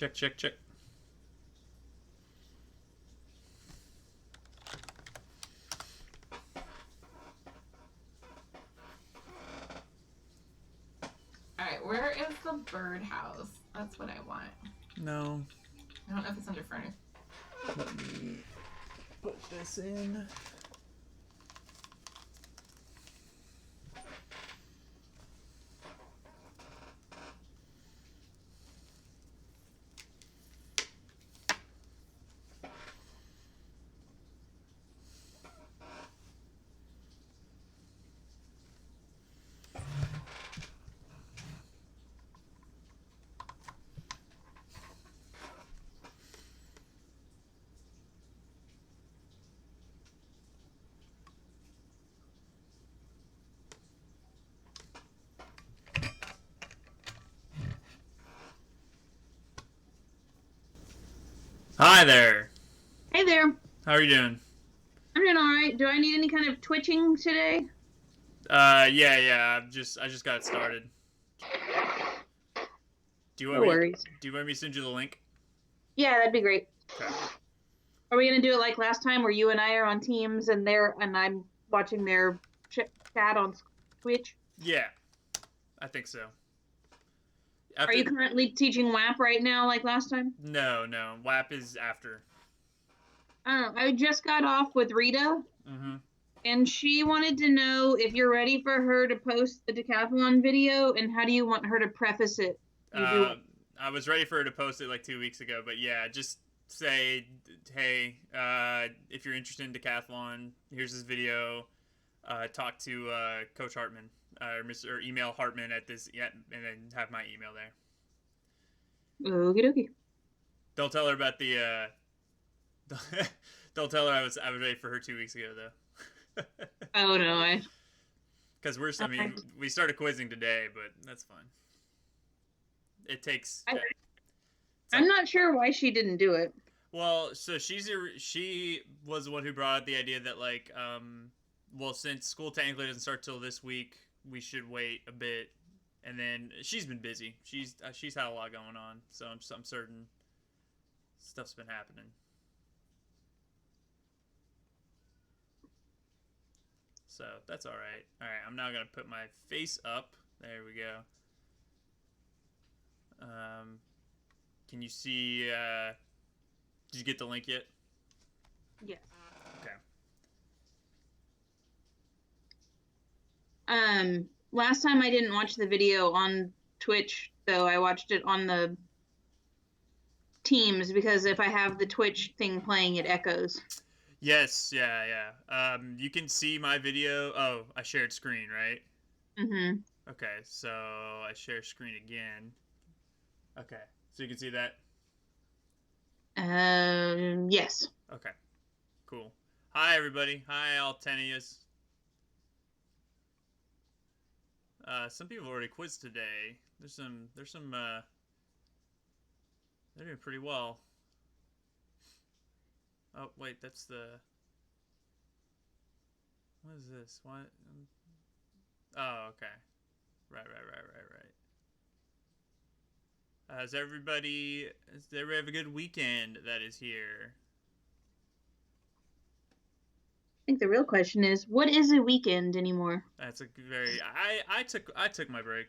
Check, check, check. Alright, where is the birdhouse? That's what I want. No. I don't know if it's under furniture. Let me put this in. Hi there. Hey there. How are you doing? I'm doing all right. Do I need any kind of twitching today? Yeah. I just got it started. Do you want No me? worries. Do you want me to send you the link? Yeah, that'd be great. Okay. Are we gonna do it like last time, where you and I are on Teams and I'm watching their chat on Twitch? Yeah, I think so. Are After you currently teaching WAP right now, like last time? no, WAP is after. I don't know. I just got off with Rita, Mm-hmm. and she wanted to know if you're ready for her to post the decathlon video, and how do you want her to preface it? You do. Uh, I was ready for her to post it like 2 weeks ago, but yeah, just say, hey, if you're interested in decathlon, here's this video. Talk to Coach Hartman or email Hartman at this, yeah, and then have my email there. Okie dokie. Don't tell her about the. Don't tell her I was ready for her 2 weeks ago though. Oh no, Because we started quizzing today, but that's fine. It takes. I, It's I'm like, not sure why she didn't do it. well, so she was the one who brought up the idea that well, since school technically doesn't start till this week, we should wait a bit. And then she's been busy. She's had a lot going on, so I'm certain stuff's been happening. So that's all right. All right, I'm now gonna put my face up. There we go. Can you see? Did you get the link yet? Yes. Okay. Last time I didn't watch the video on Twitch, though. I watched it on the Teams, because if I have the Twitch thing playing, it echoes. Yes. Yeah. You can see my video. Oh, I shared screen, right? Mm-hmm. Okay. So I share screen again. Okay. So you can see that. Yes. Okay. Cool. Hi everybody. Hi all 10 of yous. Some people already quizzed today. There's some they're doing pretty well. Oh wait, that's the. What is this? What? Oh, okay. Right. Does everybody have a good weekend that is here? I think the real question is, what is a weekend anymore? That's a very. I took my break.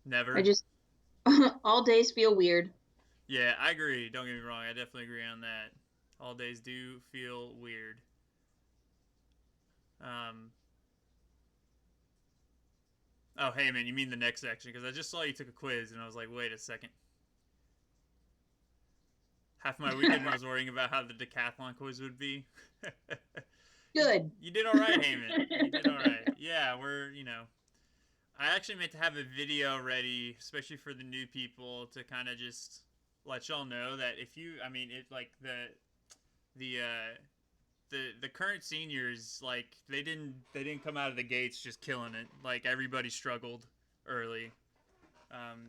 I Never. just all days feel weird. Yeah, I agree. Don't get me wrong. I definitely agree on that. All days do feel weird. Um. Oh, hey man, you mean the next section? Because I just saw you took a quiz, and I was like, wait a second. Half my weekend I was worrying about how the decathlon quiz would be. Good. You did all right, Heyman. You did all right. Yeah, I actually meant to have a video ready, especially for the new people, to kind of just let y'all know that if you, I mean, it like the the current seniors, like they didn't come out of the gates just killing it. Like everybody struggled early.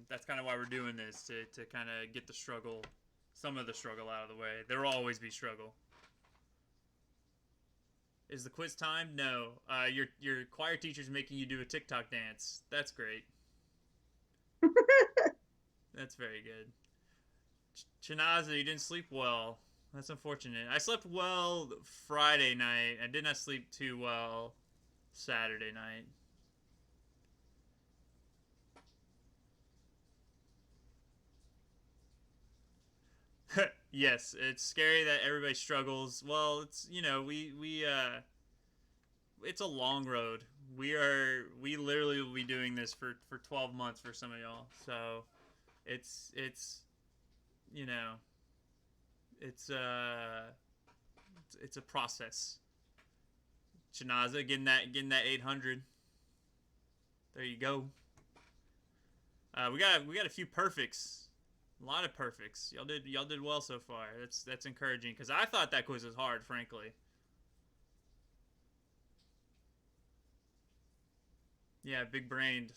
That's kind of why we're doing this, to kind of get some of the struggle out of the way. There will always be struggle. Is the quiz time? No. Your choir teacher's making you do a TikTok dance. That's great. That's very good. Chinaza, you didn't sleep well. That's unfortunate. I slept well Friday night. I did not sleep too well Saturday night. Yes, it's scary that everybody struggles. Well, it's it's a long road. We literally will be doing this for 12 months for some of y'all. So, it's you know, it's it's a process. Chinaza getting that 800. There you go. We got a few perfects. A lot of perfects. Y'all did well so far. That's encouraging because I thought that quiz was hard, frankly. Yeah, big brained.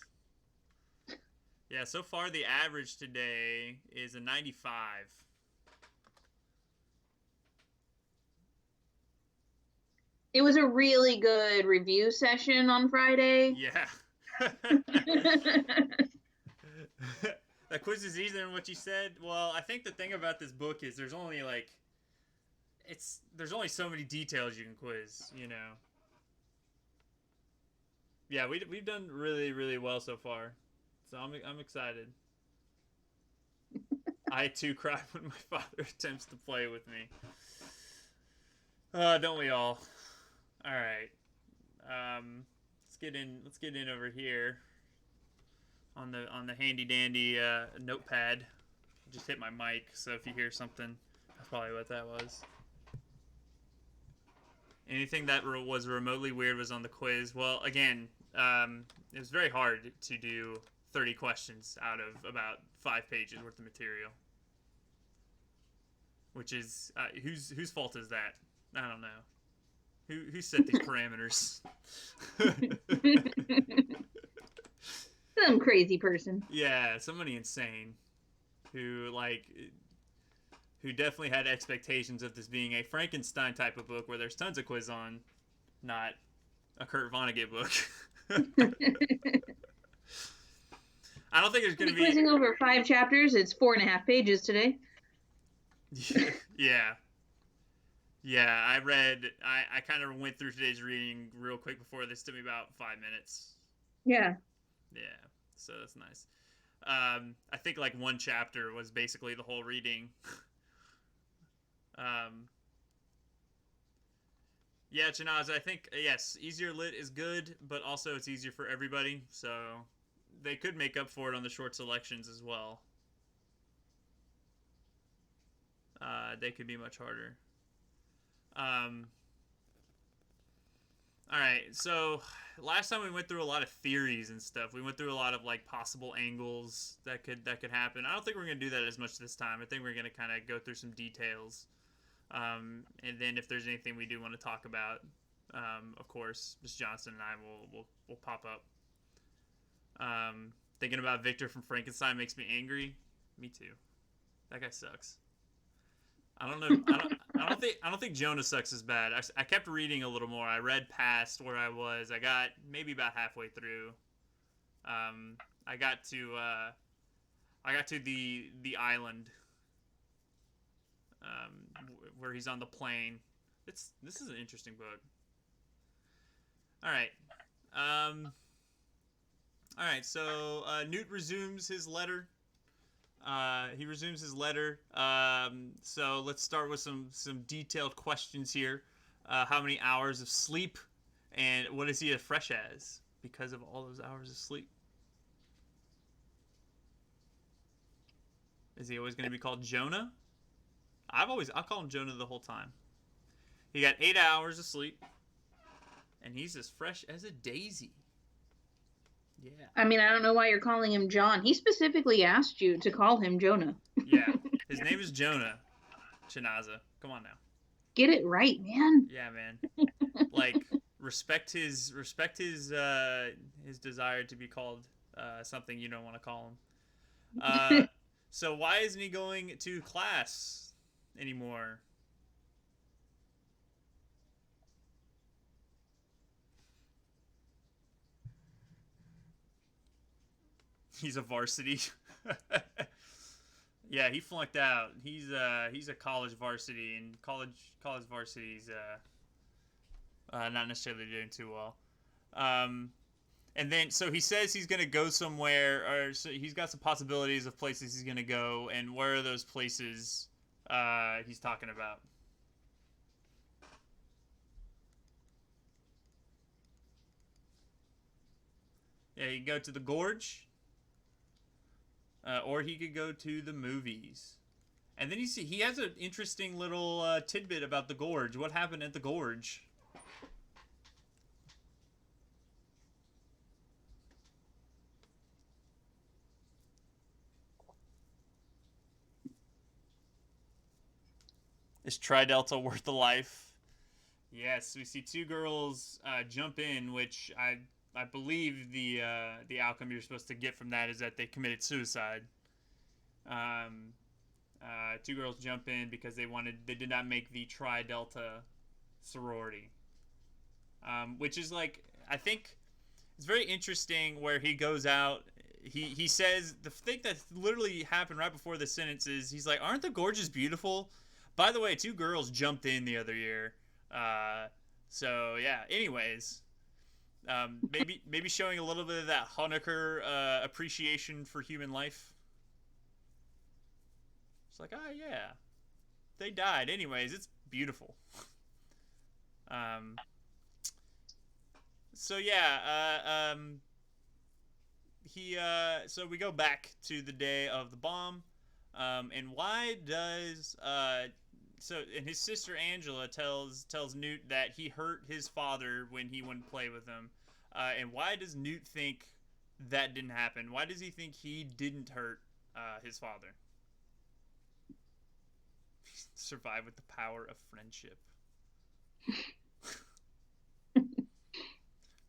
Yeah, so far the average today is a 95. It was a really good review session on Friday. Yeah. That quiz is easier than what you said. Well, I think the thing about this book is there's only so many details you can quiz. Yeah, we've done really really well so far. So I'm excited. I too cry when my father attempts to play with me. Don't we all? All right. Let's get in over here on the handy dandy notepad. Just hit my mic, so if you hear something, that's probably what that was. Anything that was remotely weird was on the quiz. Well, again, it was very hard to do 30 questions out of about 5 pages worth of material. Which is whose fault is that? I don't know. Who set these parameters? Some crazy person. Yeah, somebody insane who definitely had expectations of this being a Frankenstein type of book where there's tons of quiz on, not a Kurt Vonnegut book. I don't think there's going to be quizzing over 5 chapters. It's 4.5 pages today. Yeah. Yeah, I kind of went through today's reading real quick before this. Took me about 5 minutes. Yeah. Yeah, so that's nice. I think like one chapter was basically the whole reading. Yeah, Chanaz, I think, yes, easier lit is good, but also it's easier for everybody, so they could make up for it on the short selections as well. They could be much harder. All right, so last time we went through a lot of theories and stuff. We went through a lot of like possible angles that could happen. I don't think we're gonna do that as much this time. I think we're gonna kind of go through some details, and then if there's anything we do want to talk about, of course, Miss Johnson and I will pop up. Thinking about Victor from Frankenstein makes me angry. Me too. That guy sucks. I don't know. I don't think Jonah sucks as bad. I kept reading a little more. I read past where I was. I got maybe about halfway through. I got to the island, where he's on the plane. This is an interesting book. All right. All right. So Newt resumes his letter. He resumes his letter. So let's start with some detailed questions here. How many hours of sleep, and what is he as fresh as because of all those hours of sleep? Is he always going to be called Jonah? I'll call him Jonah the whole time. He got 8 hours of sleep, and he's as fresh as a daisy. Yeah. I mean, I don't know why you're calling him John. He specifically asked you to call him Jonah. Yeah. His name is Jonah. Chinaza. Come on now. Get it right, man. Yeah, man. Like respect his desire to be called something you don't want to call him. So why isn't he going to class anymore? He's a varsity. Yeah, he flunked out. He's a college varsity, and college varsity's not necessarily doing too well. Um, and then so he says he's gonna go somewhere, or so he's got some possibilities of places he's gonna go, and where are those places he's talking about? Yeah, he could go to the gorge, or he could go to the movies. And then he has an interesting little tidbit about the gorge. What happened at the gorge? Is Tri Delta worth the life? Yes, we see two girls jump in, which I believe the outcome you're supposed to get from that is that they committed suicide. Um, two girls jump in because they did not make the Tri Delta sorority, which is like, I think it's very interesting where he goes out. He says the thing that literally happened right before the sentence is he's like, "Aren't the gorges beautiful?" By the way, two girls jumped in the other year. So yeah. Anyways, maybe showing a little bit of that Honecker appreciation for human life. It's like, oh yeah, they died. Anyways, it's beautiful. Um. So yeah. So we go back to the day of the bomb. And why does and his sister Angela tells Newt that he hurt his father when he wouldn't play with him. And why does Newt think that didn't happen? Why does he think he didn't hurt his father? Survive with the power of friendship.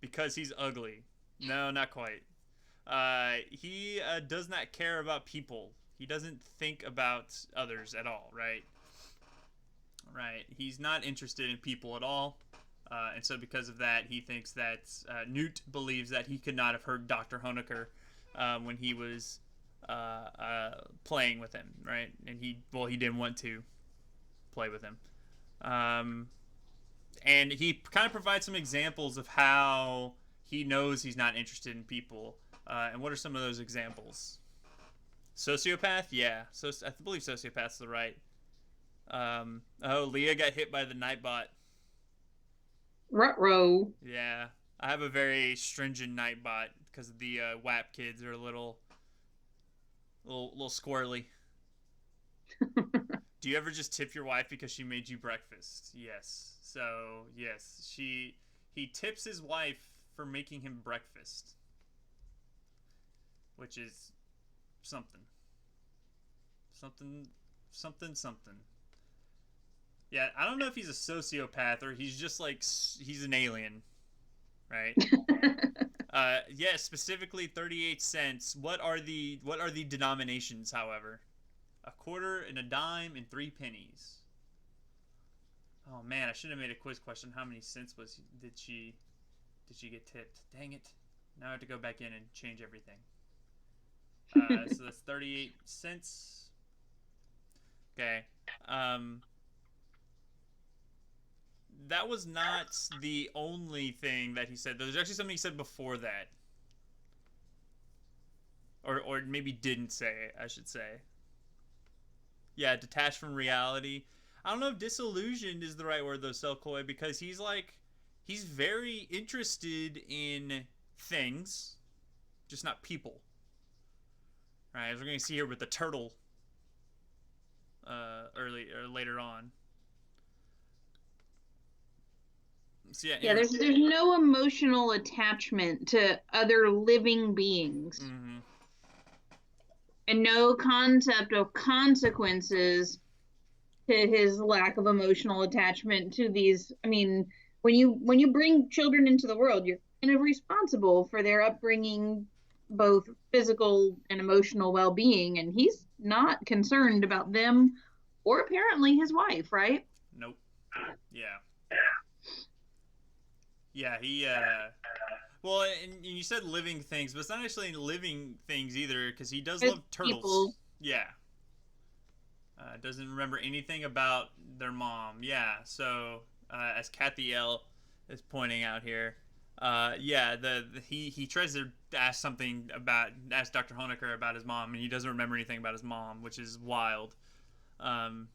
Because he's ugly. No, not quite. He does not care about people. He doesn't think about others at all, right? Right. He's not interested in people at all. And so because of that, he thinks that Newt believes that he could not have hurt Dr. Honecker when he was playing with him, right? And he didn't want to play with him. And he kind of provides some examples of how he knows he's not interested in people. And what are some of those examples? Sociopath? Yeah. So I believe sociopath's the right. Leah got hit by the Nightbot. Ruh-roh. Yeah. I have a very stringent Nightbot because the WAP kids are a little squirrely. Do you ever just tip your wife because she made you breakfast? Yes. So, yes, he tips his wife for making him breakfast, which is something. Yeah, I don't know if he's a sociopath or he's just like he's an alien, right? Yeah, specifically 38 cents. What are the denominations, however? A quarter and a dime and 3 pennies. Oh man, I should have made a quiz question. How many cents did she get tipped? Dang it. Now I have to go back in and change everything. So that's 38 cents. Okay. That was not the only thing that he said. There's actually something he said before that. Or maybe didn't say, I should say. Yeah, detached from reality. I don't know if disillusioned is the right word though, Selkoy, because he's very interested in things, just not people. Right, as we're going to see here with the turtle later on. So yeah, there's no emotional attachment to other living beings. Mm-hmm. And no concept of consequences to his lack of emotional attachment to these. I mean, when you bring children into the world, you're kind of responsible for their upbringing, both physical and emotional well-being, and he's not concerned about them or apparently his wife, right? Nope. Yeah. Yeah, he well, and you said living things, but it's not actually living things either, because he does love turtles. People. Yeah. Doesn't remember anything about their mom. Yeah, so as Kathy L is pointing out here, yeah, he tries to ask Dr. Honecker about his mom, and he doesn't remember anything about his mom, which is wild.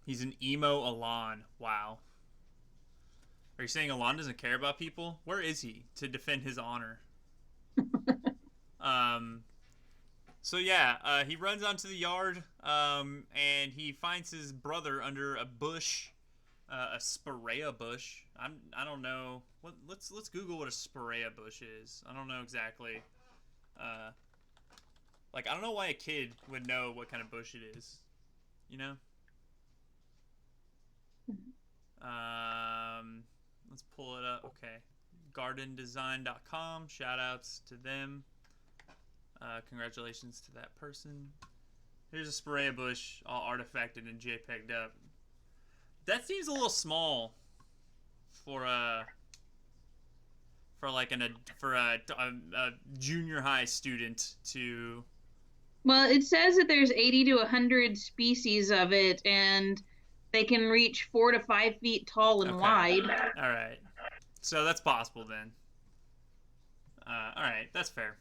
He's an emo Alon. Wow. Are you saying Alon doesn't care about people? Where is he to defend his honor? um, So yeah, he runs onto the yard, and he finds his brother under a bush, a spirea bush. I don't know. Let's Google what a spirea bush is. I don't know exactly. Uh, I don't know why a kid would know what kind of bush it is. You know. Let's pull it up. Okay, gardendesign.com. Shout outs to them. Congratulations to that person. Here's a spirea bush, all artifacted and JPEG'd up. That seems a little small for a junior high student to. Well, it says that there's 80 to 100 species of it, and they can reach 4 to 5 feet tall and wide. All right, so that's possible then. All right, that's fair.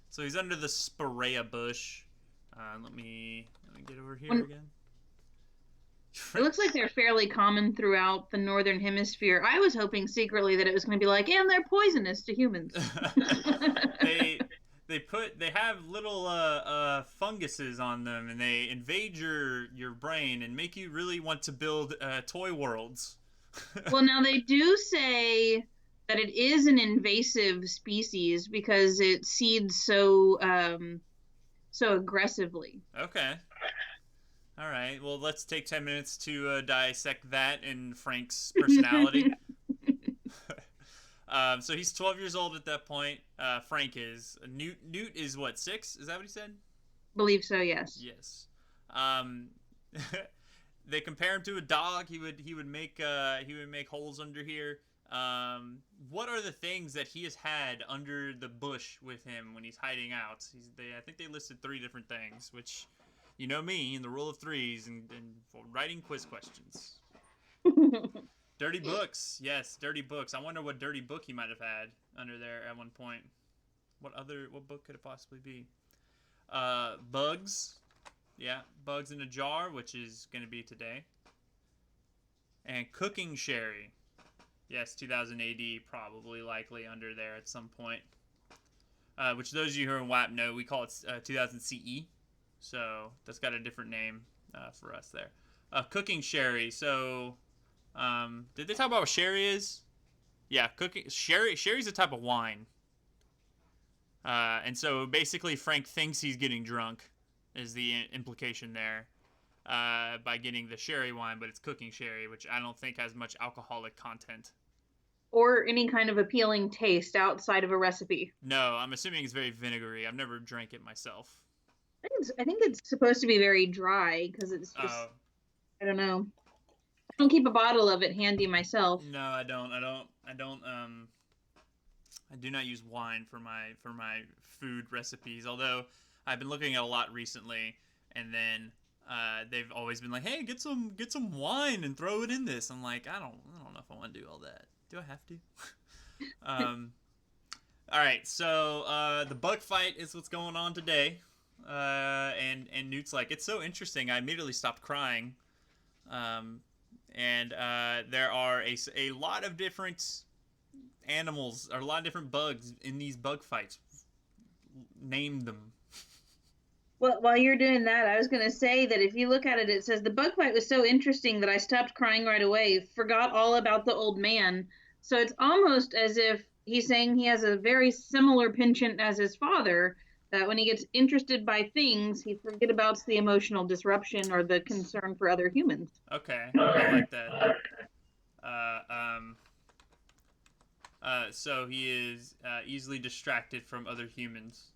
So he's under the spirea bush. Let me get over here again. It looks like they're fairly common throughout the northern hemisphere. I was hoping secretly that it was going to be like, and they're poisonous to humans. they have little funguses on them, and they invade your brain and make you really want to build toy worlds. Well, now they do say that it is an invasive species because it seeds so aggressively. Okay. All right. Well, let's take 10 minutes to dissect that in Frank's personality. So he's 12 years old at that point. Frank is. Newt is what, 6? Is that what he said? Believe so, yes. Yes. They compare him to a dog. He would make holes under here. What are the things that he has had under the bush with him when he's hiding out? I think they listed 3 different things, which, you know me, and the rule of 3s, and writing quiz questions. Dirty books, yes, dirty books. I wonder what dirty book he might have had under there at one point. What book could it possibly be? Bugs, yeah, bugs in a jar, which is going to be today. And cooking sherry. Yes, 2000 AD, probably likely under there at some point. Which those of you who are in WAP know, we call it 2000 CE. So that's got a different name for us there. Cooking sherry. So, did they talk about what sherry is? Yeah, sherry's a type of wine. And so basically Frank thinks he's getting drunk, is the implication there. By getting the sherry wine, but it's cooking sherry, which I don't think has much alcoholic content. Or any kind of appealing taste outside of a recipe. No, I'm assuming it's very vinegary. I've never drank it myself. I think it's supposed to be very dry, because it's just, I don't know. I don't keep a bottle of it handy myself. No, I don't. I do not use wine for my food recipes, although I've been looking at a lot recently, and then they've always been like, "Hey, get some wine and throw it in this." I'm like, I don't know if I want to do all that. Do I have to? All right, so the bug fight is what's going on today, and Newt's like, "It's so interesting. I immediately stopped crying." And there are a lot of different animals, or a lot of different bugs in these bug fights. Name them. Well, while you're doing that, I was going to say that if you look at it, it says the bug fight was so interesting that I stopped crying right away, forgot all about the old man. So it's almost as if he's saying he has a very similar penchant as his father, that when he gets interested by things, he forget about the emotional disruption or the concern for other humans. Okay, I like that. So he is easily distracted from other humans.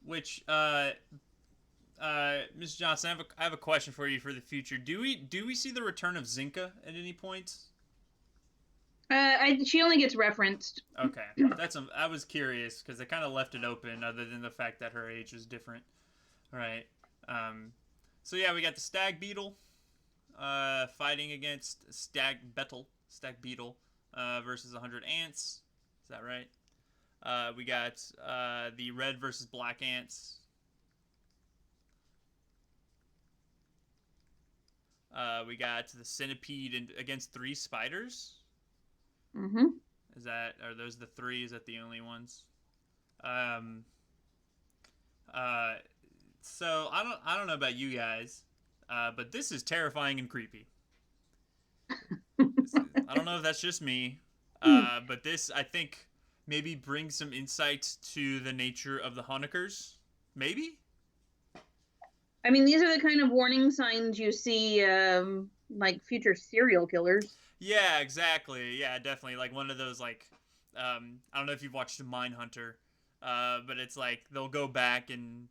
Which, Ms. Johnson, I have a question for you for the future. Do we see the return of Zinka at any point? She only gets referenced. Okay, I was curious because they kind of left it open, other than the fact that her age was different. All right. So yeah, we got the stag beetle fighting against stag beetle versus 100 ants. Is that right? We got the red versus black ants. We got the centipede against 3 spiders. Mm-hmm. Are those the 3? Is that the only ones? Um, uh, so I don't know about you guys, but this is terrifying and creepy. I don't know if that's just me, but this I think maybe brings some insight to the nature of the Honeckers. Maybe. I mean, these are the kind of warning signs you see, like future serial killers. Yeah, exactly. Yeah, definitely. Like one of those like, I don't know if you've watched Mindhunter, but it's like they'll go back and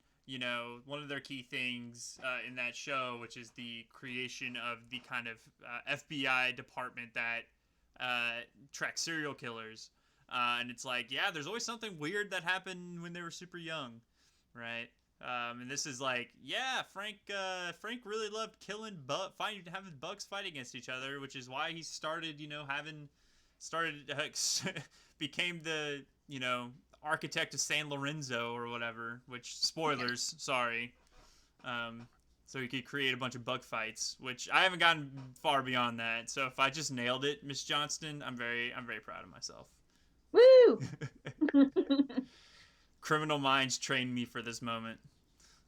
one of their key things in that show, which is the creation of the kind of FBI department that tracks serial killers, and it's like, yeah, there's always something weird that happened when they were super young, right? And this is like, yeah, Frank really loved killing having bugs fight against each other, which is why he started, became the, architect of San Lorenzo or whatever. Which spoilers, sorry. So he could create a bunch of bug fights, which I haven't gotten far beyond that. So if I just nailed it, Miss Johnston, I'm very proud of myself. Woo! Criminal Minds trained me for this moment.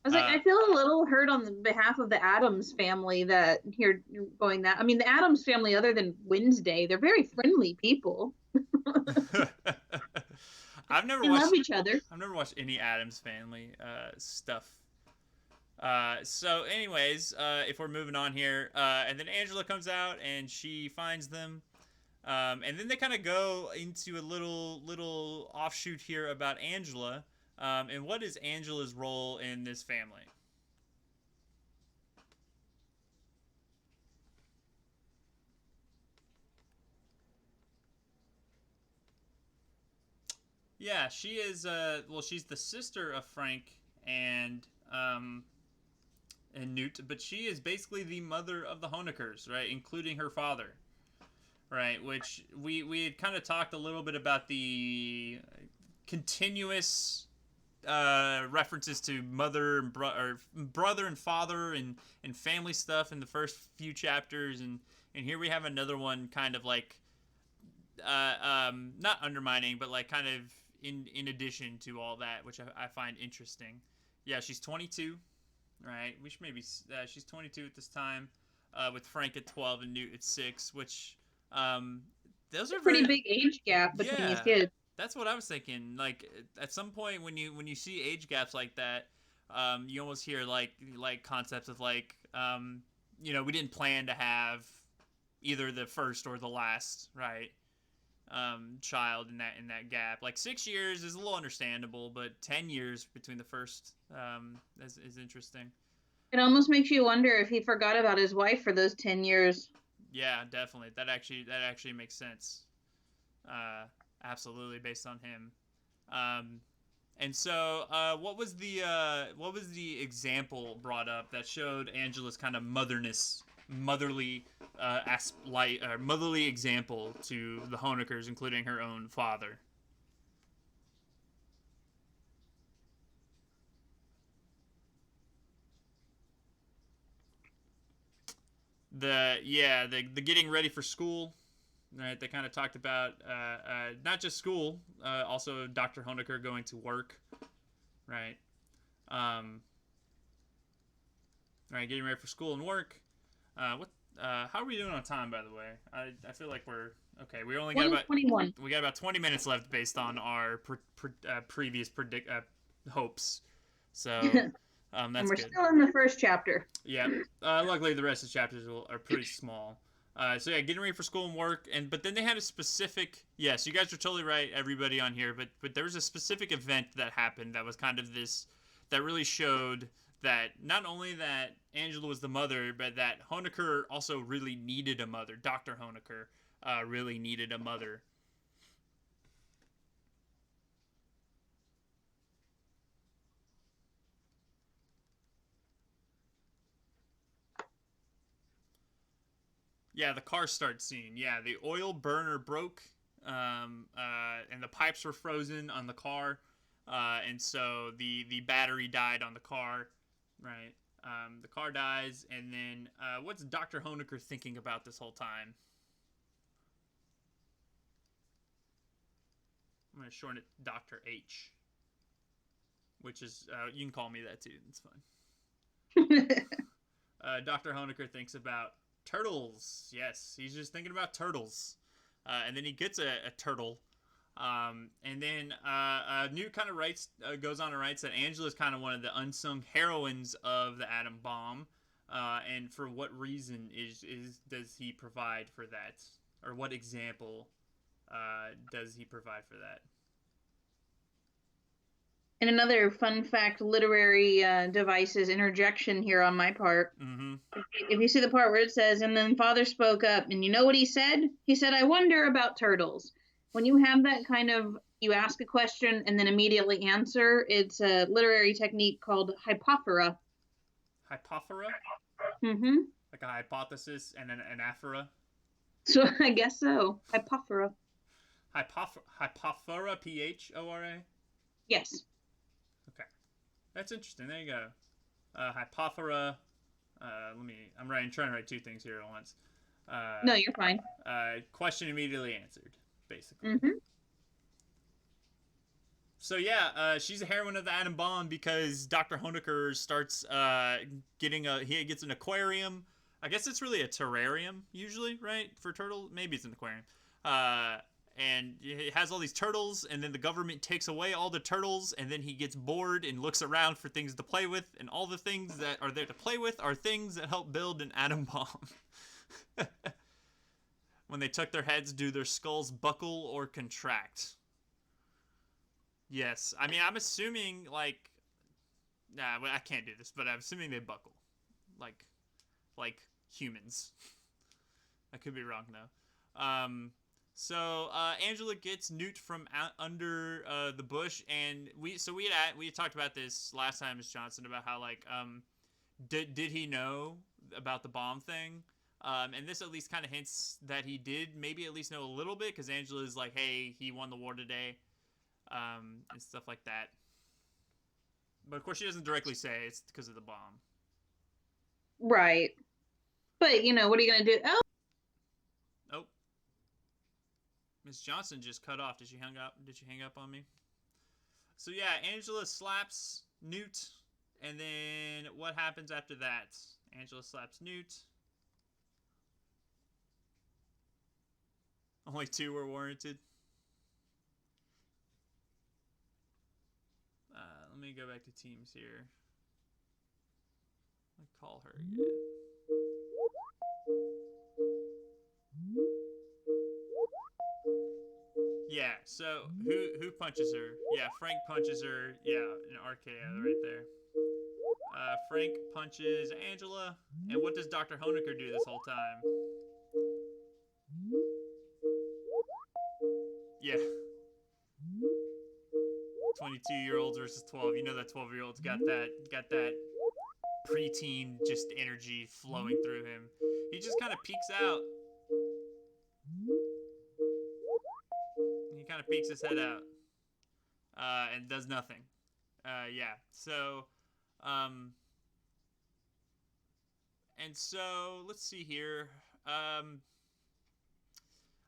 I was like, I feel a little hurt on the behalf of the Addams family that you're going that. I mean, the Addams family, other than Wednesday, they're very friendly people. I've never they watched. Love each other. I've never watched any Addams family stuff. So, anyways, if we're moving on here, and then Angela comes out and she finds them. And then they kind of go into a little offshoot here about Angela. And what is Angela's role in this family? Yeah, she is. She's the sister of Frank and Newt, but she is basically the mother of the Honeckers, right, including her father. Right, which we had kind of talked a little bit about the continuous references to mother and brother and father and family stuff in the first few chapters, and here we have another one kind of like not undermining, but like kind of in addition to all that, which I find interesting. Yeah, she's 22, right? Which maybe she's 22 at this time, with Frank at 12 and Newt at 6, which. Those are pretty big age gap between these kids. That's what I was thinking. Like at some point when you see age gaps like that, you almost hear like concepts of like, we didn't plan to have either the first or the last, right, child in that gap. Like 6 years is a little understandable, but 10 years between the first is interesting. It almost makes you wonder if he forgot about his wife for those 10 years. Yeah, definitely. That actually makes sense. Absolutely, based on him. And so, what was the example brought up that showed Angela's kind of motherly example to the Honeckers, including her own father? The getting ready for school, right? They kind of talked about not just school, also Dr. Honecker going to work, right? Right, getting ready for school and work. How are we doing on time, by the way? I feel like we're okay. We only got about 21. We got about 20 minutes left based on our previous hopes. So. That's and we're good. still in the first chapter. Yeah. Luckily, the rest of the chapters are pretty small. So yeah, getting ready for school and work, but then they had a specific. Yes, you guys are totally right, everybody on here. But there was a specific event that happened that was kind of this, that really showed that not only that Angela was the mother, but that Honecker also really needed a mother. Dr. Honecker really needed a mother. Yeah, the car start scene. Yeah, the oil burner broke, and the pipes were frozen on the car, and so the battery died on the car, right? The car dies, and then what's Dr. Honecker thinking about this whole time? I'm gonna shorten it Dr. H, which is you can call me that too. It's fine. Dr. Honecker thinks about turtles. Yes, he's just thinking about turtles. And then he gets a turtle. And then Newt kind of goes on and writes that Angela is kind of one of the unsung heroines of the atom bomb. And for what reason does he provide for that? Or what example does he provide for that? And another fun fact, literary devices interjection here on my part. Mm-hmm. If you see the part where it says, and then father spoke up, and you know what he said? He said, I wonder about turtles. When you have that kind of, you ask a question and then immediately answer, it's a literary technique called hypophora. Hypophora? Mm-hmm. Like a hypothesis and an anaphora? So I guess so. Hypophora. Hypophora, P-H-O-R-A? Yes. Okay. That's interesting. There you go. Hypophora. I'm trying to write two things here at once. No, you're fine. Question immediately answered, basically. Mm-hmm. So yeah, she's a heroine of the atom bomb because Dr. Honecker starts he gets an aquarium. I guess it's really a terrarium usually, right? For turtles, maybe it's an aquarium. And he has all these turtles, and then the government takes away all the turtles, and then he gets bored and looks around for things to play with, and all the things that are there to play with are things that help build an atom bomb. When they tuck their heads, do their skulls buckle or contract? Yes. I mean, I'm assuming, like... Nah, I can't do this, but I'm assuming they buckle. Like humans. I could be wrong, though. So Angela gets Newt from under the bush, and we had talked about this last time, Miss Johnson, about how did he know about the bomb thing, and this at least kind of hints that he did maybe at least know a little bit, because Angela's like, hey, he won the war today, and stuff like that. But of course she doesn't directly say it's because of the bomb. Right. But what are you gonna do? Oh. Miss Johnson just cut off. Did she hang up on me? So yeah, Angela slaps Newt, and then what happens after that? Angela slaps Newt. Only 2 were warranted. Let me go back to teams here. Let me call her again. Yeah, so who punches her? Yeah, Frank punches her. Yeah, an RKO right there. Frank punches Angela. And what does Dr. Honecker do this whole time? Yeah. 22-year-olds versus 12. You know that 12-year-old's got that preteen just energy flowing through him. He just kind of peeks out. He kind of peeks his head out and does nothing. Yeah. So, and so let's see here.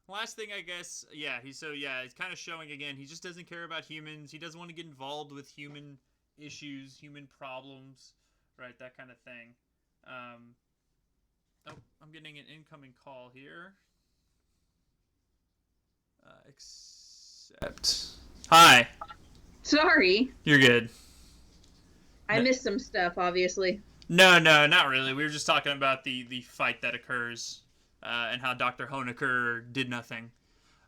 Last thing, I guess. Yeah. He's kind of showing again. He just doesn't care about humans. He doesn't want to get involved with human issues, human problems, right? That kind of thing. Oh, I'm getting an incoming call here. Accept. Hi. Sorry. You're good. I missed some stuff, obviously. No, not really. We were just talking about the fight that occurs and how Dr. Honecker did nothing.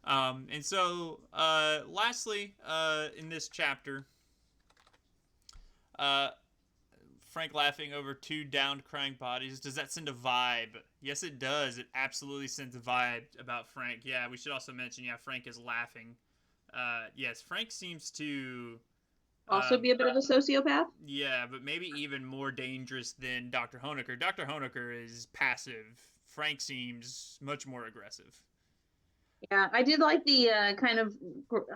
And so, lastly, in this chapter, Frank laughing over 2 downed crying bodies. Does that send a vibe? Yes, it does. It absolutely sends a vibe about Frank. Yeah, we should also mention, Frank is laughing. Yes, Frank seems to... also be a bit of a sociopath? Yeah, but maybe even more dangerous than Dr. Honecker. Dr. Honecker is passive Frank seems much more aggressive. Yeah, I did like the kind of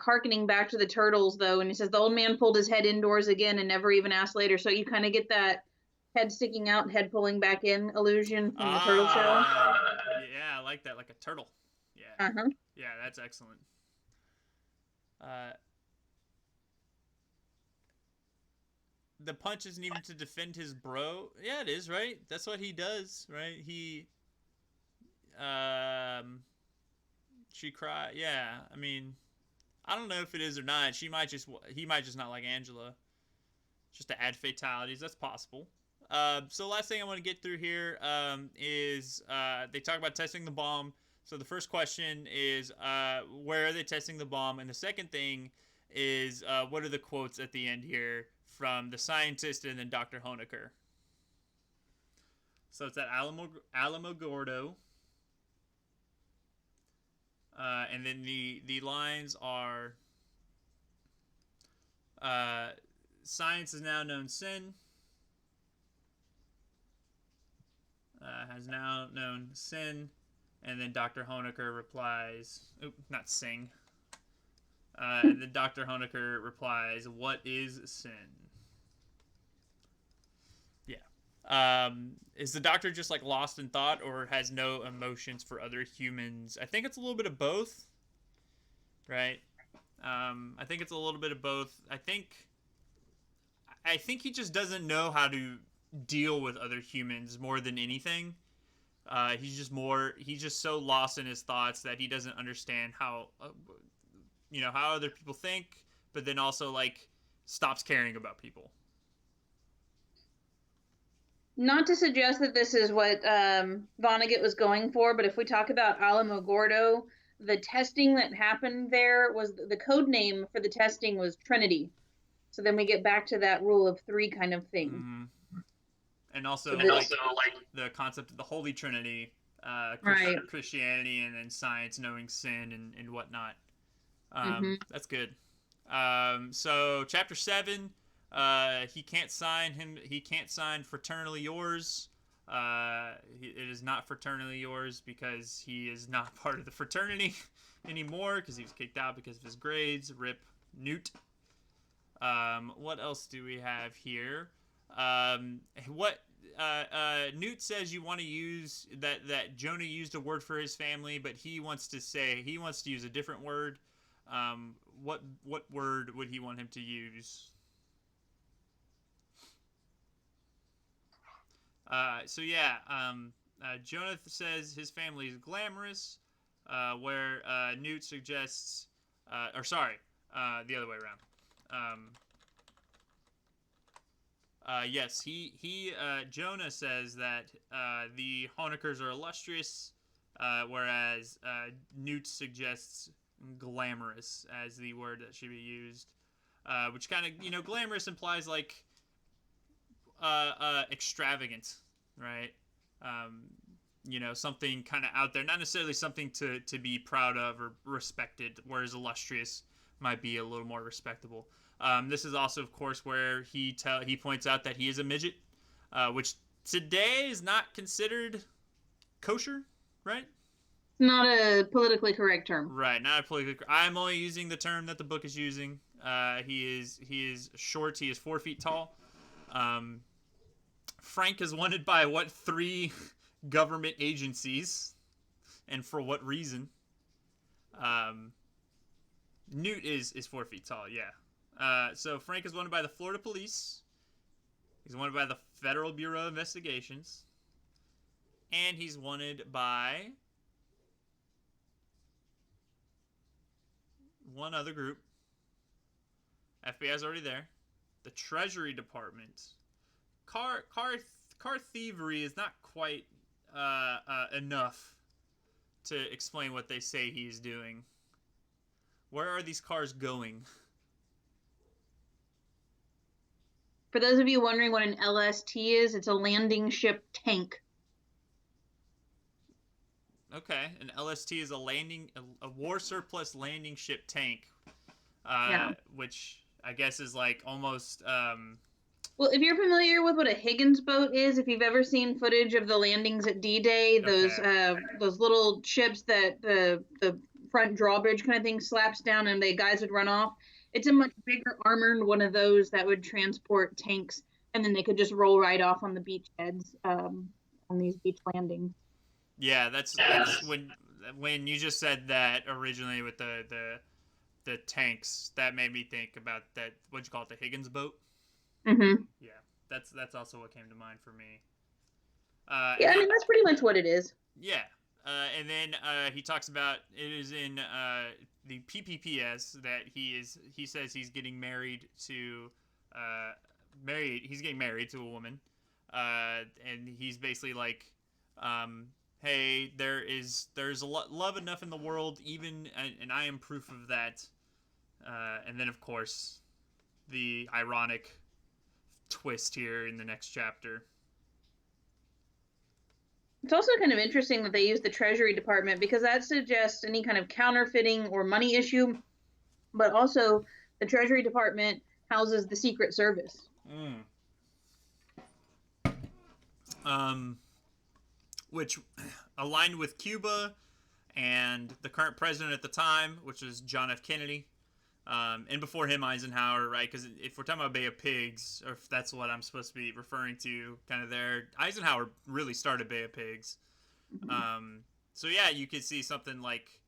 harkening back to the turtles though, and he says the old man pulled his head indoors again and never even asked later. So you kind of get that head sticking out, head pulling back in illusion from the turtle shell. Yeah, I like that, like a turtle. Yeah. Uh-huh. Yeah, that's excellent. Uh, the punch isn't even to defend his bro. Yeah, it is, right? That's what he does, right? Um, she cry. Yeah, I mean, I don't know if it is or not. He might just not like Angela. Just to add fatalities, that's possible. So last thing I want to get through here is they talk about testing the bomb. So the first question is where are they testing the bomb, and the second thing is what are the quotes at the end here from the scientist and then Dr. Honecker. So it's at Alamo Gordo, and then the lines are science is now known sin. Has now known sin, and then Dr. Honecker replies, not sing. And then Dr. Honecker replies, what is sin? Yeah. Is the doctor just like lost in thought or has no emotions for other humans? I think it's a little bit of both, right? I think it's a little bit of both. I think he just doesn't know how to deal with other humans more than anything. He's just so lost in his thoughts that he doesn't understand how how other people think, but then also like stops caring about people. Not to suggest that this is what Vonnegut was going for, but if we talk about Alamo Gordo, the testing that happened there was the code name for the testing was Trinity. So then we get back to that rule of three kind of thing. Mm-hmm. And also, like the concept of the Holy Trinity, right. Christianity, and then science knowing sin and whatnot. That's good. So chapter 7, he can't sign fraternally yours. It is not fraternally yours because he is not part of the fraternity anymore because he was kicked out because of his grades. Rip Newt. What else do we have here? Newt says you want to use that Jonah used a word for his family, but he wants to use a different word. What word would he want him to use? Jonah says his family is glamorous, where Newt suggests, the other way around. Yes, Jonah says that the Honeckers are illustrious, whereas Newt suggests glamorous as the word that should be used, which kind of, glamorous implies like extravagant, right? Something kind of out there, not necessarily something to be proud of or respected, whereas illustrious might be a little more respectable. This is also, of course, where he points out that he is a midget, which today is not considered kosher, right? Not a politically correct term. Right, not a politically. I'm only using the term that the book is using. He is short. He is 4 feet tall. Frank is wanted by what 3 government agencies, and for what reason? Newt is 4 feet tall. Yeah. So Frank is wanted by the Florida police. He's wanted by the Federal Bureau of Investigations, and he's wanted by one other group. FBI's already there. The Treasury Department. Car thievery is not quite enough to explain what they say he's doing. Where are these cars going? For those of you wondering what an LST is, it's a landing ship tank. Okay, an LST is a war surplus landing ship tank, which I guess is like almost Well, if you're familiar with what a Higgins boat is, if you've ever seen footage of the landings at D-Day, Okay. those little ships that the front drawbridge kind of thing slaps down and the guys would run off, it's a much bigger armored one of those that would transport tanks, and then they could just roll right off on the beachheads on these beach landings. Yeah, that's when you just said that originally with the tanks, that made me think about that. What'd you call it? The Higgins boat. Hmm. Yeah, that's also what came to mind for me. Yeah, And I then mean that's pretty much what it is. yeah, and then he talks about it is in the PPPS that he says he's getting married to he's getting married to a woman, and he's basically like, hey, there's love enough in the world, even and I am proof of that. And then of course the ironic twist here in the next chapter. It's also kind of interesting that they use the Treasury Department because that suggests any kind of counterfeiting or money issue, but also the Treasury Department houses the Secret Service. Mm. Um, which aligned with Cuba and the current president at the time, which was John F. Kennedy. And before him, Eisenhower, right? Because if we're talking about Bay of Pigs, or if that's what I'm supposed to be referring to, kind of there, Eisenhower really started Bay of Pigs. So yeah, you could see something like,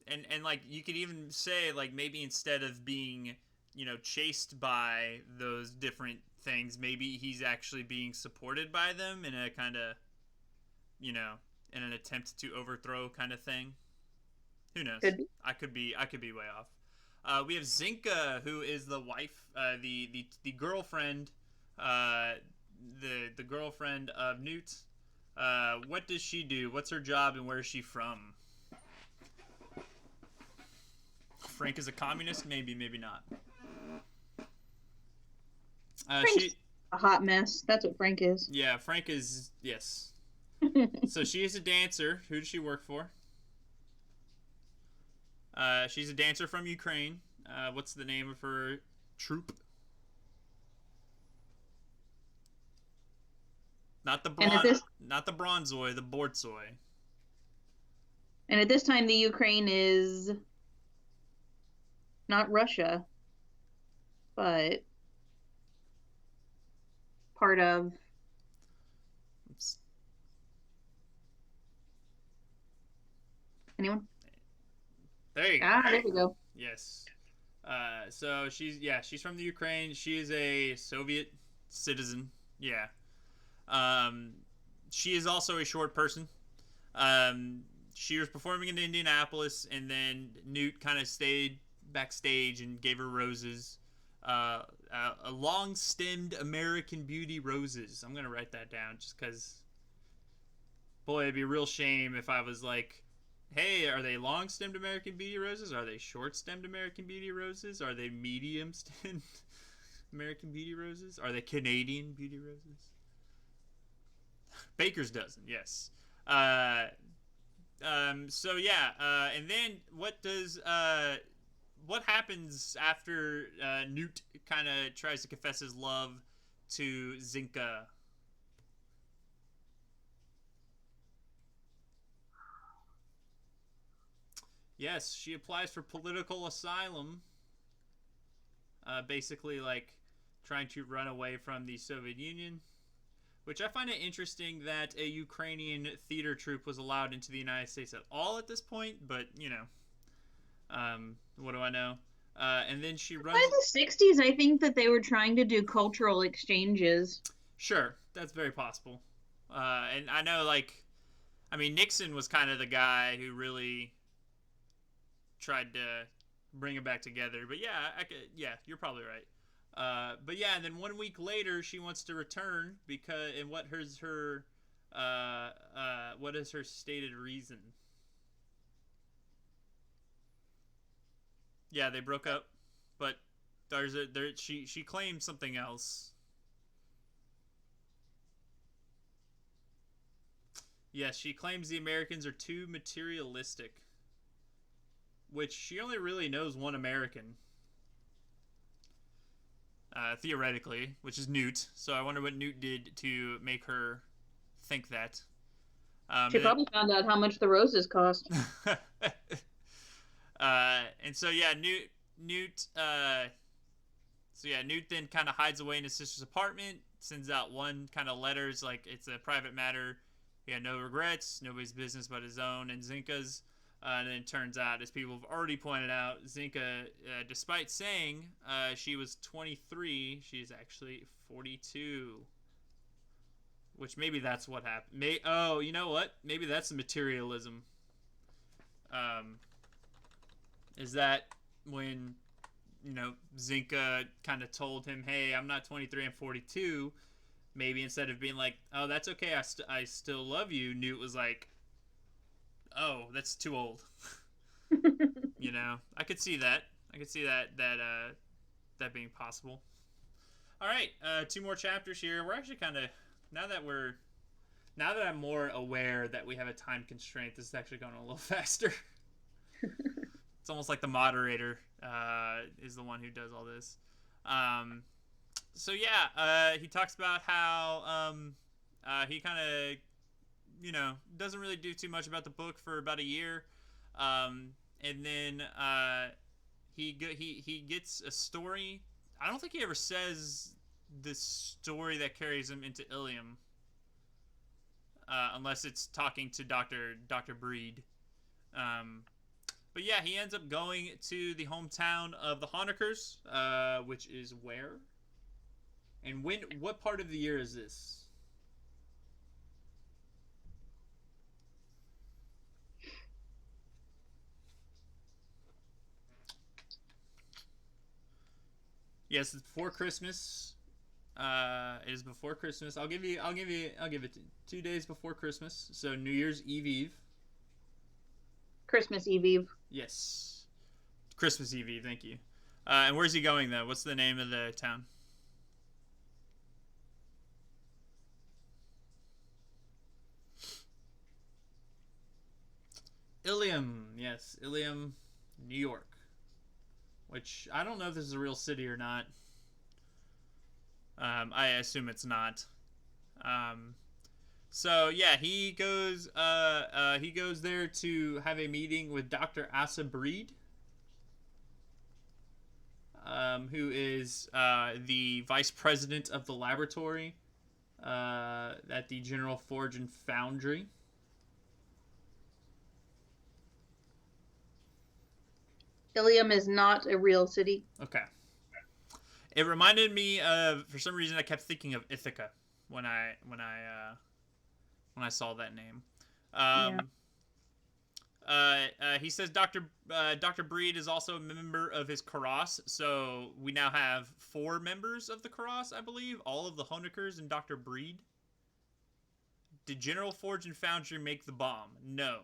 and like you could even say like maybe instead of being, chased by those different things, maybe he's actually being supported by them in a kind of, in an attempt to overthrow kind of thing. Who knows? Could be. I could be way off. We have Zinka, who is the wife, the girlfriend, the girlfriend of Newt. What does she do? What's her job, and where is she from? Frank is a communist? Maybe, maybe not. Frank's a hot mess. That's what Frank is. Yeah, Frank is, yes. So she is a dancer. Who does she work for? She's a dancer from Ukraine. What's the name of her troupe? Not the not the Bronzoi, the Bortsoi. And at this time, the Ukraine is not Russia, but part of. Oops. Anyone? There you go. There we go. Yes. So she's from the Ukraine. She is a Soviet citizen. Yeah. She is also a short person. She was performing in Indianapolis, and then Newt kind of stayed backstage and gave her roses. A long-stemmed American Beauty roses. I'm gonna write that down just because. Boy, it'd be a real shame if I was like, hey, are they long-stemmed American Beauty roses? Are they short-stemmed American Beauty roses? Are they medium-stemmed American Beauty roses? Are they Canadian Beauty roses? Baker's dozen, yes. So yeah, and then what happens after Newt kind of tries to confess his love to Zinka? Yes, she applies for political asylum. Basically, like trying to run away from the Soviet Union. Which I find it interesting that a Ukrainian theater troupe was allowed into the United States at all at this point, but, what do I know? And then she runs... By the 60s, I think that they were trying to do cultural exchanges. Sure, that's very possible. And I know, Nixon was kind of the guy who really tried to bring it back together. But yeah, you're probably right. But yeah, and then 1 week later, she wants to return because, and what is her stated reason? Yeah, they broke up, but she claims something else. Yes, she claims the Americans are too materialistic, which she only really knows one American. theoretically, which is Newt. So I wonder what Newt did to make her think that. She probably found out how much the roses cost. And so yeah, Newt. So yeah, Newt then kind of hides away in his sister's apartment, sends out one kind of letters like it's a private matter. He had no regrets, nobody's business but his own and Zinka's. And then it turns out, as people have already pointed out, Zinka, despite saying she was 23, she's actually 42. Which maybe that's what happened. Oh, you know what? Maybe that's the materialism. Is that when, Zinka kind of told him, hey, I'm not 23, I'm 42. Maybe instead of being like, oh, that's okay, I still love you, Newt was like, oh, that's too old. I could see that. I could see that being possible. All right, 2 more chapters here. We're actually kind of now that I'm more aware that we have a time constraint, this is actually going a little faster. It's almost like the moderator is the one who does all this. So yeah, he talks about how he kind of doesn't really do too much about the book for about a year, and then he gets a story. I don't think he ever says the story that carries him into Ilium, unless it's talking to Dr. Breed. But yeah, he ends up going to the hometown of the Honeckers, which is where? And what part of the year is this? Yes, it's before Christmas. It is before Christmas. I'll give it 2 days before Christmas. So New Year's Eve. Christmas Eve. Yes, Christmas Eve. Thank you. And where's he going though? What's the name of the town? Ilium. Yes, Ilium, New York. Which I don't know if this is a real city or not. I assume it's not. So yeah, he goes there to have a meeting with Dr. Asa Breed, who is the vice president of the laboratory at the General Forge and Foundry. Ilium is not a real city. Okay. It reminded me of, for some reason, I kept thinking of Ithaca when I saw that name. He says Dr. Breed is also a member of his Karas, so we now have 4 members of the Karas, I believe. All of the Honeckers and Dr. Breed. Did General Forge and Foundry make the bomb? No.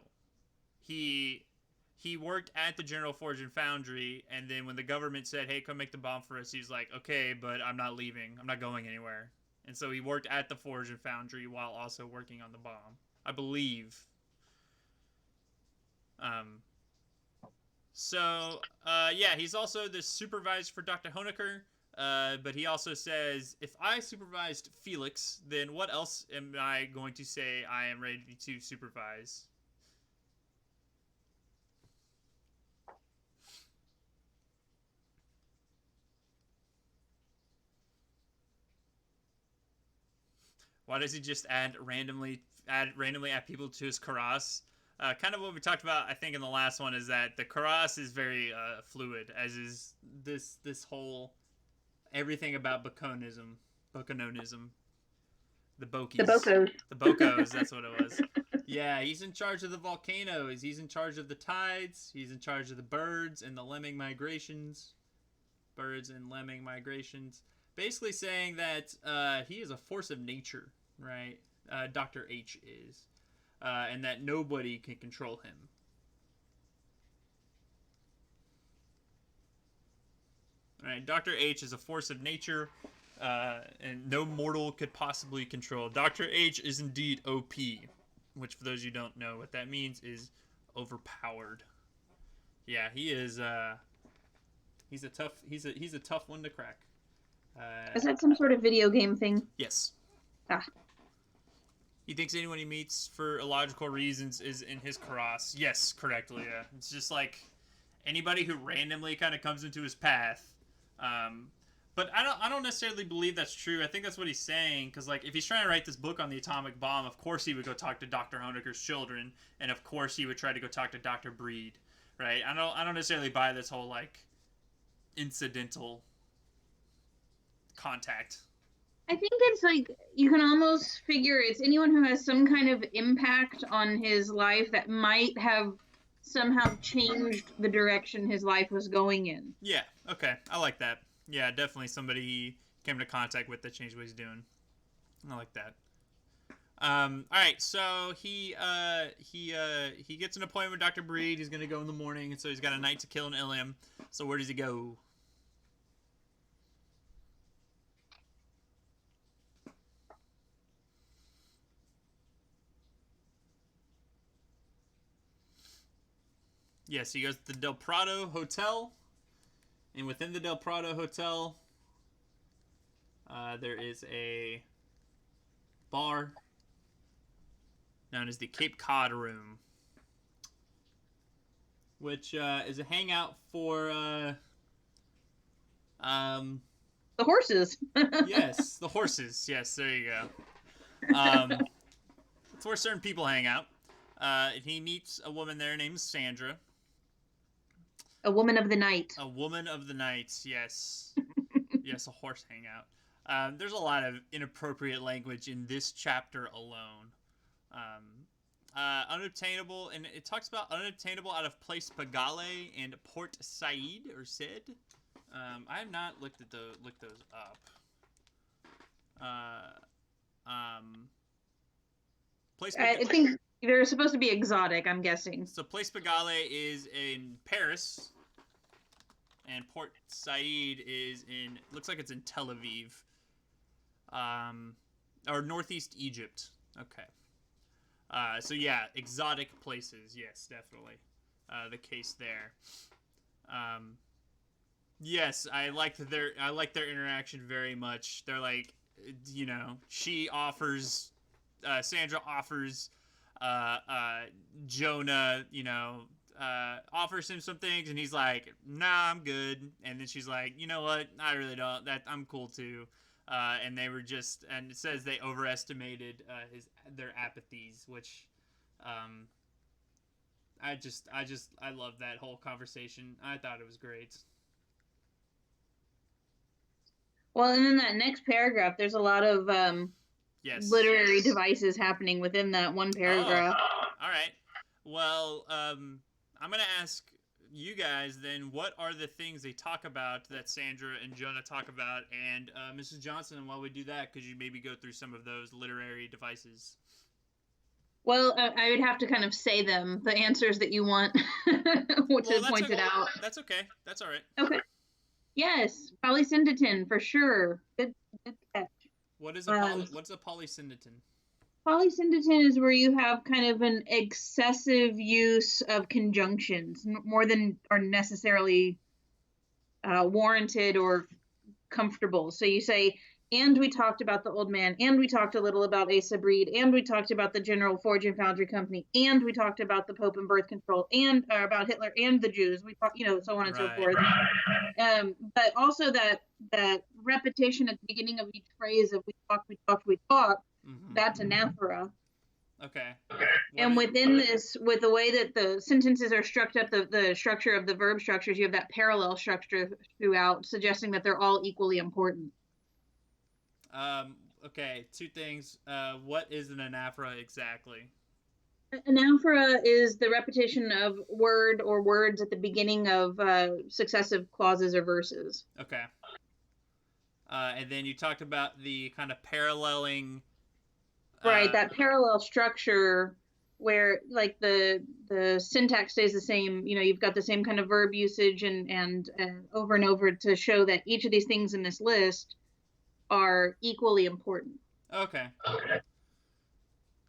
He worked at the General Forge and Foundry, and then when the government said, hey, come make the bomb for us, he's like, okay, but I'm not leaving. I'm not going anywhere. And so he worked at the Forge and Foundry while also working on the bomb, I believe. Yeah, he's also the supervisor for Dr. Honecker, but he also says, if I supervised Felix, then what else am I going to say I am ready to supervise? Why does he just randomly add people to his Karas? Kind of what we talked about, I think, in the last one is that the Karas is very fluid, as is this whole everything about Bokonism, the Bokies, the Bokos. That's what it was. Yeah, he's in charge of the volcanoes. He's in charge of the tides. He's in charge of the birds and the lemming migrations. Basically saying that he is a force of nature, right? Dr. H is. And that nobody can control him. All right, Dr. H is a force of nature, and no mortal could possibly control. Dr. H is indeed OP, which for those of you who don't know what that means is overpowered. Yeah, he is. He's a tough one to crack. Is that some sort of video game thing? Yes. Ah. He thinks anyone he meets for illogical reasons is in his cross. Yes, correct, Leah. It's just like anybody who randomly kind of comes into his path. But I don't necessarily believe that's true. I think that's what he's saying, because like if he's trying to write this book on the atomic bomb, of course he would go talk to Dr. Honecker's children, and of course he would try to go talk to Dr. Breed, right? I don't necessarily buy this whole like incidental contact. I think it's like you can almost figure it's anyone who has some kind of impact on his life that might have somehow changed the direction his life was going in. Yeah, okay. I like that. Yeah, definitely somebody he came into contact with that changed what he's doing. I like that. All right, so he gets an appointment with Dr. Breed. He's gonna go in the morning, and so he's got a night to kill and ill him. So where does he go? Yes, he goes to the Del Prado Hotel, and within the Del Prado Hotel, there is a bar known as the Cape Cod Room, which is a hangout for the horses. yes, the horses. Yes, there you go. It's where certain people hang out. He meets a woman there named Sandra. A woman of the night. A woman of the night, yes. Yes, a horse hangout. There's a lot of inappropriate language in this chapter alone. Unobtainable, and it talks about unobtainable out of Place Pagale and Port Said, or Said. I have not looked those up. I think they're supposed to be exotic, I'm guessing. So Place Pagale is in Paris, and Port Said is in, looks like it's in Tel Aviv, or northeast Egypt. Okay. So yeah, exotic places. Yes, definitely. The case there. Yes, I liked their interaction very much. They're like, you know, Sandra offers Jonah, you know, offers him some things, and he's like, nah, I'm good. And then she's like, you know what, I really don't, I'm cool too. And they were just, and it says they overestimated their apathies, which I love that whole conversation. I thought it was great. Well, and in that next paragraph, there's a lot of yes, literary devices happening within that one paragraph. Oh, all right. Well, I'm going to ask you guys then, what are the things they talk about that Sandra and Jonah talk about? And Mrs. Johnson, while we do that, could you maybe go through some of those literary devices? Well, I would have to kind of say them, the answers that you want, which is pointed out. That's okay. That's all right. Okay. Yes, polysyndeton for sure. Good catch. What's a polysyndeton? Polysyndeton is where you have kind of an excessive use of conjunctions, more than are necessarily warranted or comfortable. So you say, and we talked about the old man, and we talked a little about Asa Breed, and we talked about the General Forge and Foundry Company, and we talked about the Pope and birth control, and about Hitler and the Jews. We talked, so on and so forth. But also that repetition at the beginning of each phrase of we talked, mm-hmm. That's anaphora. Okay. And within this, with the way that the sentences are structured up, the structure of the verb structures, you have that parallel structure throughout, suggesting that they're all equally important. Okay, two things. What is an anaphora exactly? Anaphora is the repetition of word or words at the beginning of successive clauses or verses. Okay. And then you talked about the kind of paralleling. Right, that parallel structure where like the syntax stays the same. You've got the same kind of verb usage and over and over to show that each of these things in this list are equally important. Okay.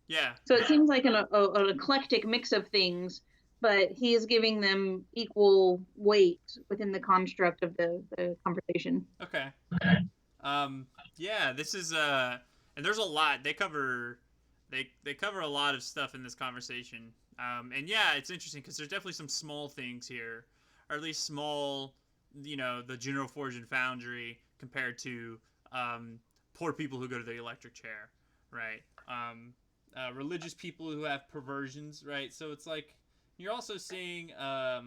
Yeah. So it seems like an eclectic mix of things, but he is giving them equal weight within the construct of the conversation. Okay. Yeah, this is and there's a lot they cover a lot of stuff in this conversation. And yeah, it's interesting because there's definitely some small things here, or at least small, the General Forge and Foundry compared to poor people who go to the electric chair, right? Religious people who have perversions, right? So it's like you're also seeing a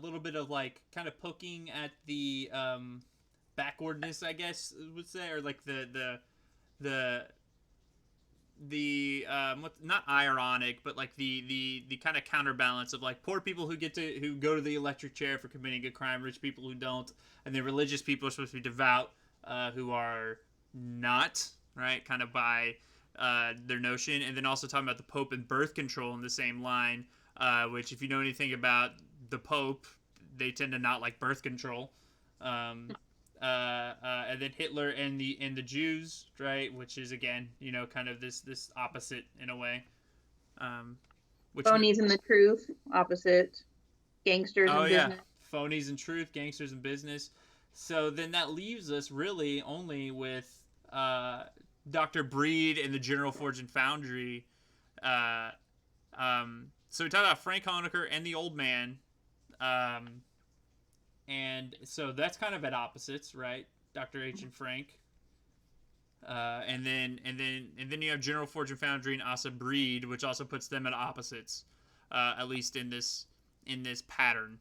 little bit of like kind of poking at the backwardness, I guess would say, or like the what, not ironic, but like the kind of counterbalance of like poor people who go to the electric chair for committing a crime, rich people who don't, and then religious people are supposed to be devout, who are not, right, kind of by their notion, and then also talking about the Pope and birth control in the same line, which if you know anything about the Pope, they tend to not like birth control. Um, and then Hitler and the Jews, right? Which is again, kind of this opposite in a way. Which Phonies and the truth, opposite gangsters oh in yeah, business. phonies in truth, gangsters in business. So then that leaves us really only with Dr. Breed and the General Forge and Foundry. Uh, so we talked about Frank Honecker and the old man. And so that's kind of at opposites, right? Dr. H and Frank. And then you have General Forge and Foundry and Asa Breed, which also puts them at opposites, at least in this pattern.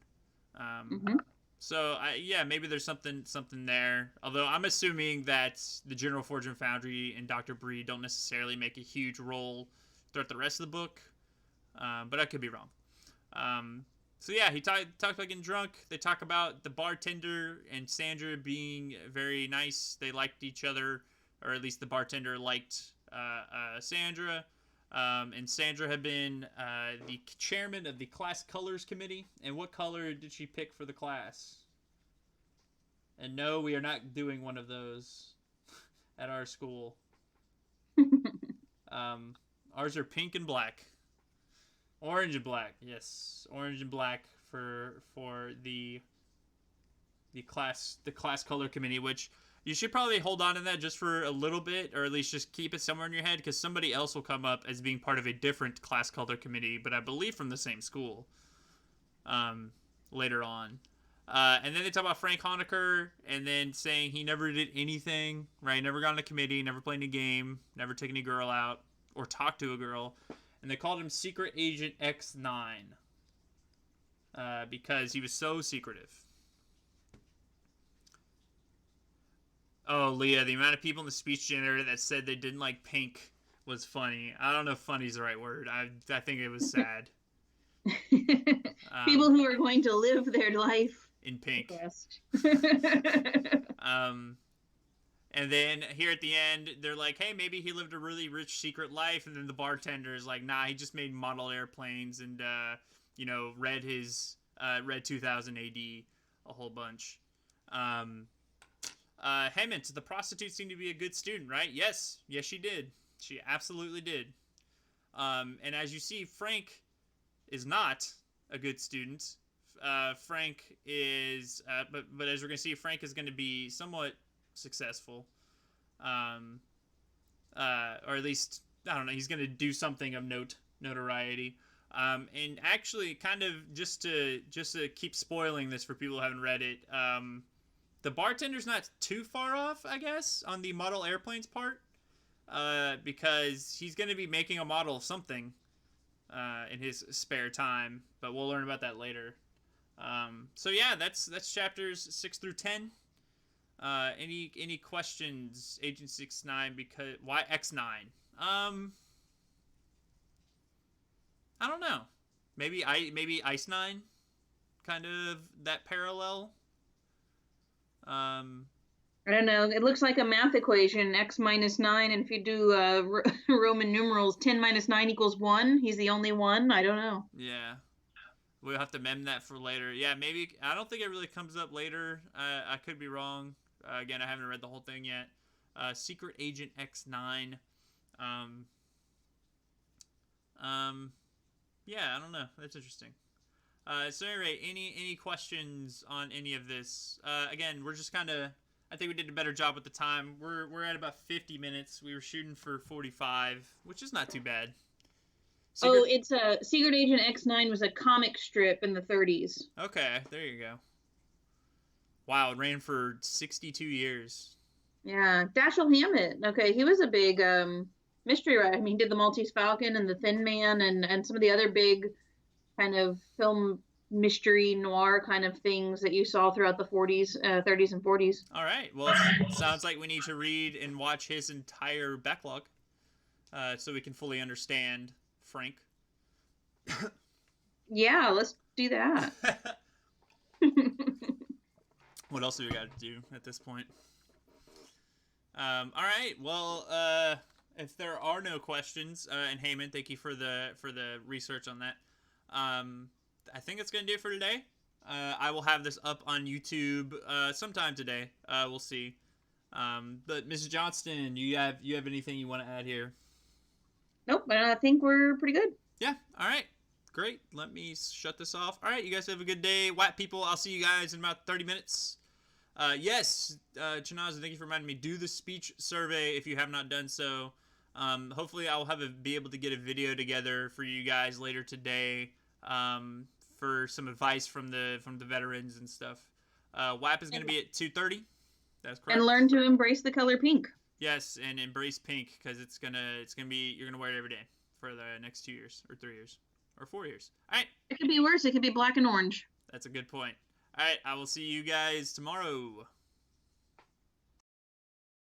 Mm-hmm. So yeah, maybe there's something there. Although I'm assuming that the General Forge and Foundry and Dr. Breed don't necessarily make a huge role throughout the rest of the book, but I could be wrong. So yeah, he talked about getting drunk. They talk about the bartender and Sandra being very nice. They liked each other, or at least the bartender liked Sandra. And Sandra had been the chairman of the class colors committee. And what color did she pick for the class? And no, we are not doing one of those at our school. Ours are pink and black. Orange and black, yes, orange and black for the class color committee, which you should probably hold on to that just for a little bit, or at least just keep it somewhere in your head, because somebody else will come up as being part of a different class color committee, but I believe from the same school. Later on, and then they talk about Frank Honecker, and then saying he never did anything, right? Never got on a committee, never played a game, never took any girl out or talked to a girl. And they called him Secret Agent X9 because he was so secretive. Oh, Leah, the amount of people in the speech generator that said they didn't like pink was funny. I don't know if funny is the right word. I think it was sad. People who are going to live their life in pink. And then here at the end, they're like, hey, maybe he lived a really rich secret life. And then the bartender is like, nah, he just made model airplanes and, read 2000 AD a whole bunch. Hemmant, the prostitute seemed to be a good student, right? Yes, she did. She absolutely did. And as you see, Frank is not a good student. Frank is, but as we're going to see, Frank is going to be somewhat successful, or at least I don't know, he's gonna do something of notoriety, and actually kind of just to keep spoiling this for people who haven't read it, the bartender's not too far off, I guess, on the model airplanes part, because he's gonna be making a model of something in his spare time, but we'll learn about that later. So yeah, that's chapters 6 through 10. Any questions, Agent 69? Because why X9? I don't know. Maybe Ice 9, kind of that parallel. I don't know. It looks like a math equation: x minus 9, and if you do Roman numerals, 10 minus 9 equals 1. He's the only one. I don't know. Yeah. We'll have to mem that for later. Yeah, maybe. I don't think it really comes up later. I could be wrong. Again, I haven't read the whole thing yet. Secret Agent X9. Yeah, I don't know. That's interesting. So anyway, any questions on any of this? Again, we're just kind of. I think we did a better job with the time. We're at about 50 minutes. We were shooting for 45, which is not too bad. Oh, it's a Secret Agent X9 was a comic strip in the 30s. Okay, there you go. Wow, it ran for 62 years. Yeah, Dashiell Hammett. Okay, he was a big mystery writer. I mean, he did the Maltese Falcon and the Thin Man and some of the other big kind of film mystery noir kind of things that you saw throughout the 40s, 30s and 40s. All right. Well, it sounds like we need to read and watch his entire backlog so we can fully understand Frank. Yeah, let's do that. What else do we got to do at this point? All right. Well, if there are no questions, and Heyman, thank you for the research on that. I think it's gonna do it for today. I will have this up on YouTube sometime today. We'll see. But Mrs. Johnston, you have anything you want to add here? Nope, but I think we're pretty good. Yeah. All right. Great. Let me shut this off. All right. You guys have a good day. White people, I'll see you guys in about 30 minutes. Yes, Chinaza, thank you for reminding me. Do the speech survey if you have not done so. Hopefully I will be able to get a video together for you guys later today for some advice from the veterans and stuff. WAP is going to be at 2:30. That's correct. And learn to embrace the color pink. Yes, and embrace pink because it's gonna be, you're gonna wear it every day for the next 2 years or 3 years or 4 years. All right. It could be worse. It could be black and orange. That's a good point. All right, I will see you guys tomorrow.